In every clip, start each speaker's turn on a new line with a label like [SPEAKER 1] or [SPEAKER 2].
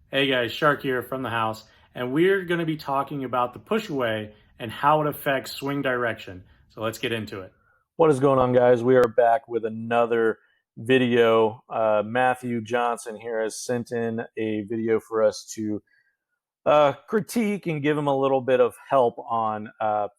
[SPEAKER 1] Hey guys, Shark here from the house, and we're going to be talking about the push away and how it affects swing direction. So let's get into it.
[SPEAKER 2] What is going on, guys? We are back with another video. Matthew Johnson here has sent in a video for us to critique and give him a little bit of help on.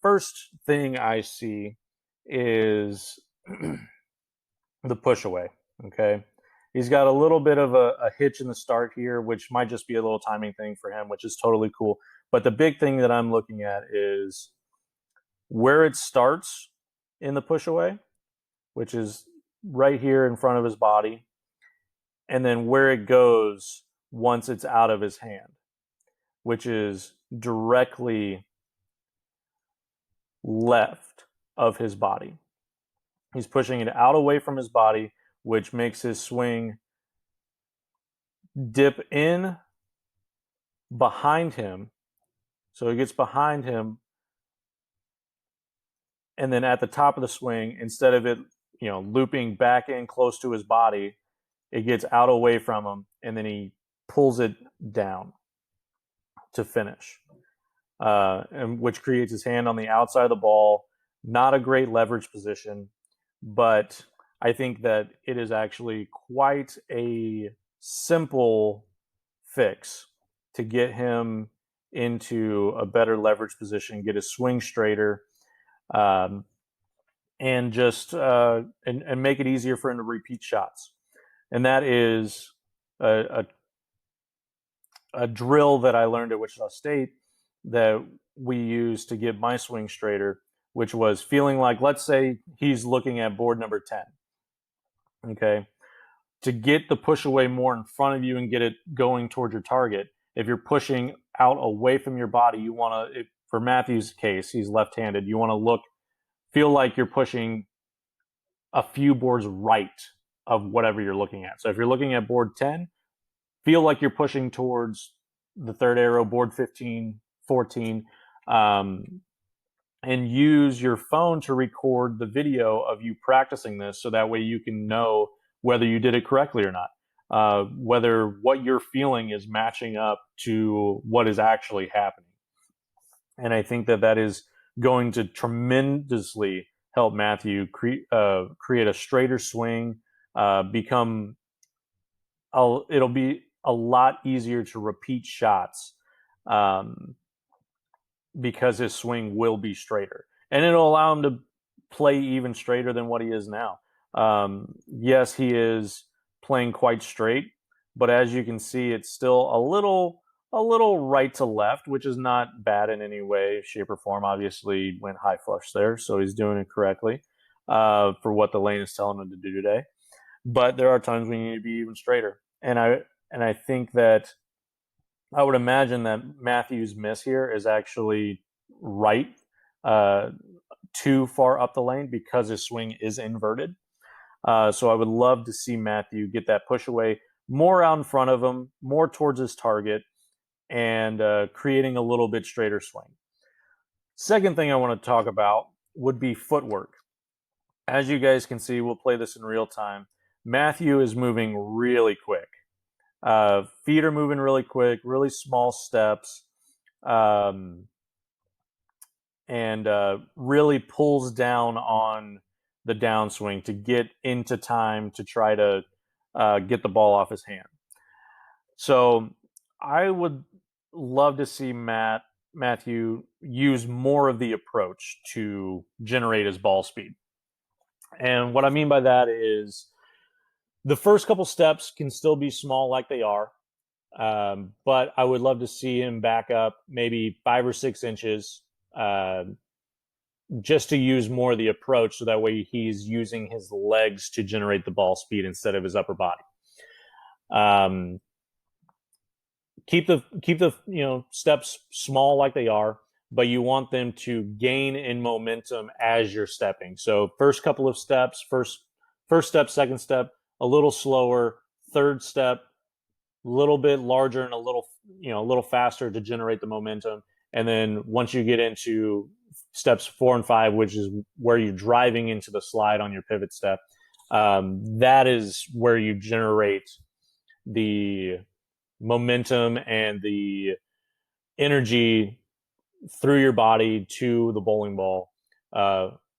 [SPEAKER 2] First thing I see is the push away. Okay. He's got a little bit of a hitch in the start here, which might just be a little timing thing for him, which is totally cool. But the big thing that I'm looking at is where it starts in the push away, which is right here in front of his body, and then where it goes once it's out of his hand, which is directly left of his body. He's pushing it out away from his body, which makes his swing dip in behind him. So he gets behind him, and then at the top of the swing, instead of it, looping back in close to his body, it gets out away from him, and then he pulls it down to finish, and which creates his hand on the outside of the ball. Not a great leverage position, but I think that it is actually quite a simple fix to get him into a better leverage position, get his swing straighter, and just and make it easier for him to repeat shots. And that is a drill that I learned at Wichita State that we used to get my swing straighter, which was feeling like, let's say he's looking at board number 10. Okay. To get the push away more in front of you and get it going towards your target, if you're pushing out away from your body, you want to, for Matthew's case, he's left-handed, you want to feel like you're pushing a few boards right of whatever you're looking at. So if you're looking at board 10, feel like you're pushing towards the third arrow, board 15, 14, and use your phone to record the video of you practicing this, so that way you can know whether you did it correctly or not, whether what you're feeling is matching up to what is actually happening. And I think that that is going to tremendously help Matthew create a straighter swing, it'll be a lot easier to repeat shots, because his swing will be straighter, and it'll allow him to play even straighter than what he is now. Yes, he is playing quite straight, but as you can see, it's still a little right to left, which is not bad in any way, shape, or form. Obviously, went high flush there, so he's doing it correctly, for what the lane is telling him to do today. But there are times when you need to be even straighter, and I think that I would imagine that Matthew's miss here is actually right, too far up the lane, because his swing is inverted. So I would love to see Matthew get that push away more out in front of him, more towards his target, and creating a little bit straighter swing. Second thing I want to talk about would be footwork. As you guys can see, we'll play this in real time. Matthew is moving really quick. Feet are moving really quick, really small steps, and really pulls down on the downswing to get into time to try to get the ball off his hand. So I would love to see Matthew use more of the approach to generate his ball speed. And what I mean by that is the first couple steps can still be small like they are, but I would love to see him back up maybe 5 or 6 inches, just to use more of the approach, so that way he's using his legs to generate the ball speed instead of his upper body. Keep the steps small like they are, but you want them to gain in momentum as you're stepping. So first couple of steps, first step, second step, a little slower, third step, a little bit larger and a little faster to generate the momentum. And then once you get into steps 4 and 5, which is where you're driving into the slide on your pivot step, that is where you generate the momentum and the energy through your body to the bowling ball,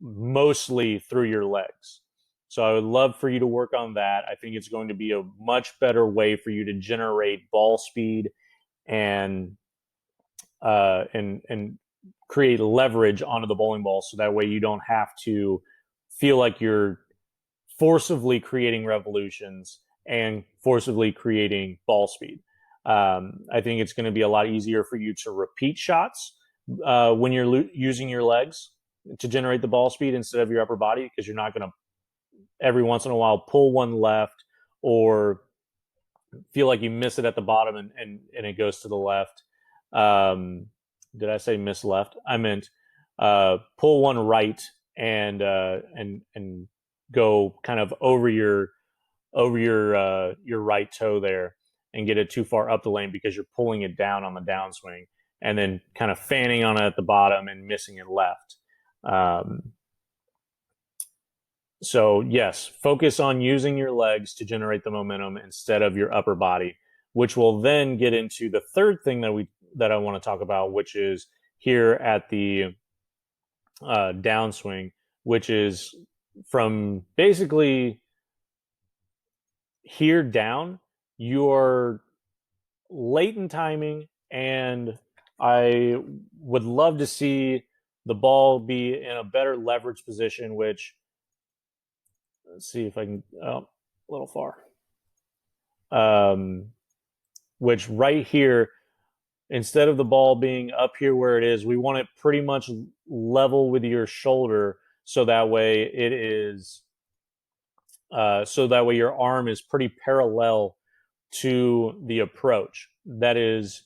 [SPEAKER 2] mostly through your legs. So I would love for you to work on that. I think it's going to be a much better way for you to generate ball speed and and create leverage onto the bowling ball, so that way you don't have to feel like you're forcibly creating revolutions and forcibly creating ball speed. I think it's going to be a lot easier for you to repeat shots when you're using your legs to generate the ball speed instead of your upper body, because you're not going to every once in a while pull one left or feel like you miss it at the bottom and it goes to the left. Um, did I say miss left? I meant pull one right and go kind of over your right toe there and get it too far up the lane because you're pulling it down on the downswing and then kind of fanning on it at the bottom and missing it left. So yes, focus on using your legs to generate the momentum instead of your upper body, which will then get into the third thing that I want to talk about, which is here at the downswing, which is from basically here down, you're late in timing, and I would love to see the ball be in a better leverage position, which, let's see if I can, a little far. Which right here, instead of the ball being up here where it is, we want it pretty much level with your shoulder, so that way it is, so that way your arm is pretty parallel to the approach. That is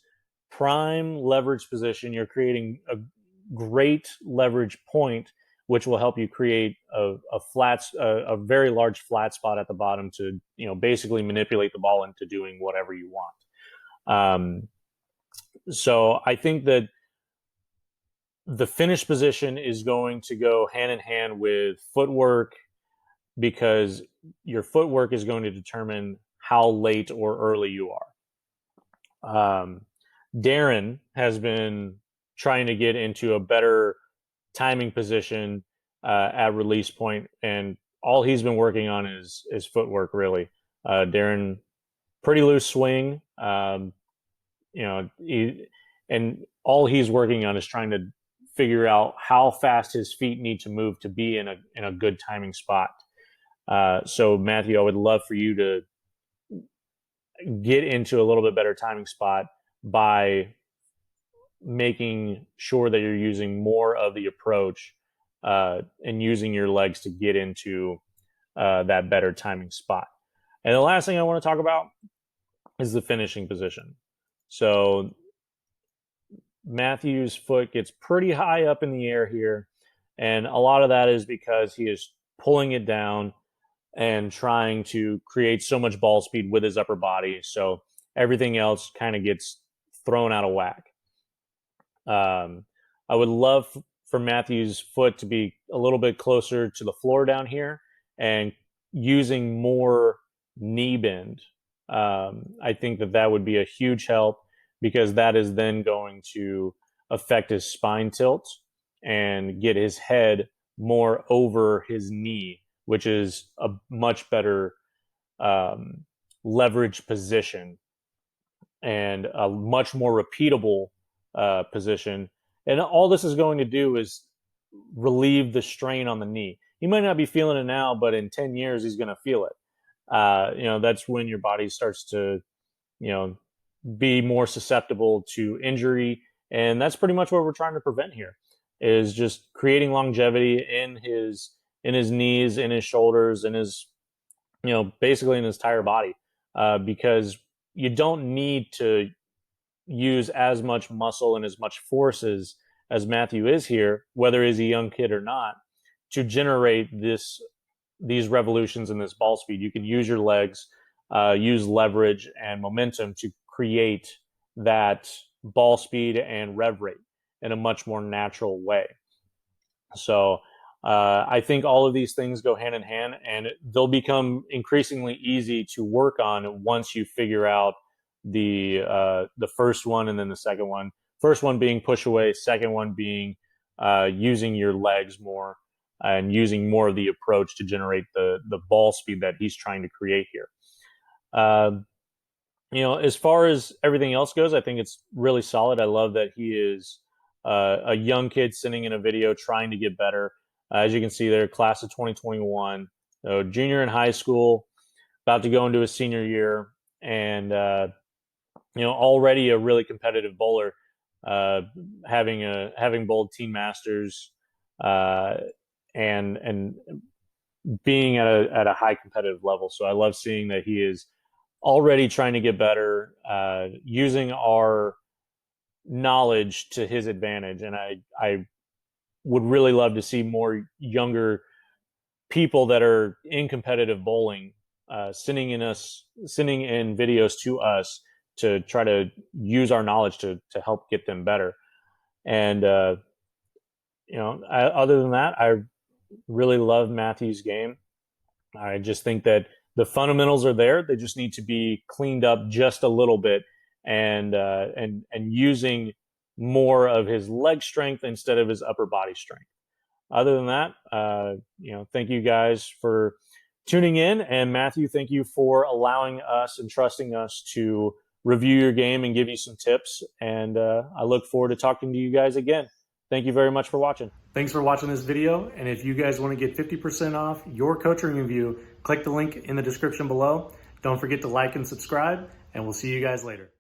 [SPEAKER 2] prime leverage position. You're creating a great leverage point, which will help you create a very large flat spot at the bottom to, basically manipulate the ball into doing whatever you want. So I think that the finish position is going to go hand in hand with footwork, because your footwork is going to determine how late or early you are. Darren has been trying to get into a better timing position at release point, and all he's been working on is footwork, really. Darren, pretty loose swing, and all he's working on is trying to figure out how fast his feet need to move to be in a good timing spot. So Matthew, I would love for you to get into a little bit better timing spot by making sure that you're using more of the approach and using your legs to get into that better timing spot. And the last thing I want to talk about is the finishing position. So Matthew's foot gets pretty high up in the air here, and a lot of that is because he is pulling it down and trying to create so much ball speed with his upper body, so everything else kind of gets thrown out of whack. I would love for Matthew's foot to be a little bit closer to the floor down here and using more knee bend. I think that would be a huge help, because that is then going to affect his spine tilt and get his head more over his knee, which is a much better leverage position and a much more repeatable position. And all this is going to do is relieve the strain on the knee. He might not be feeling it now, but in 10 years, he's going to feel it. That's when your body starts to, be more susceptible to injury. And that's pretty much what we're trying to prevent here, is just creating longevity in his knees, in his shoulders, in his, basically in his entire body, because you don't need to use as much muscle and as much forces as Matthew is here, whether he's a young kid or not, to generate these revolutions and this ball speed. You can use your legs, use leverage and momentum to create that ball speed and rev rate in a much more natural way. So I think all of these things go hand in hand, and they'll become increasingly easy to work on once you figure out the first one and then the second one. First one being push away, second one being using your legs more and using more of the approach to generate the ball speed that he's trying to create here. As far as everything else goes, I think it's really solid. I love that he is a young kid sitting in a video trying to get better. As you can see there, class of 2021, so junior in high school, about to go into his senior year, and already a really competitive bowler, having bowled Teen Masters, and being at a high competitive level. So I love seeing that he is already trying to get better, using our knowledge to his advantage. And I would really love to see more younger people that are in competitive bowling sending in videos to us to try to use our knowledge to help get them better. And other than that, I really love Matthew's game. I just think that the fundamentals are there. They just need to be cleaned up just a little bit, and using more of his leg strength instead of his upper body strength. Other than that, thank you guys for tuning in, and Matthew, thank you for allowing us and trusting us to review your game and give you some tips. And I look forward to talking to you guys again. Thank you very much for watching.
[SPEAKER 1] Thanks for watching this video, and if you guys want to get 50% off your coaching review, click the link in the description below. Don't forget to like and subscribe, and we'll see you guys later.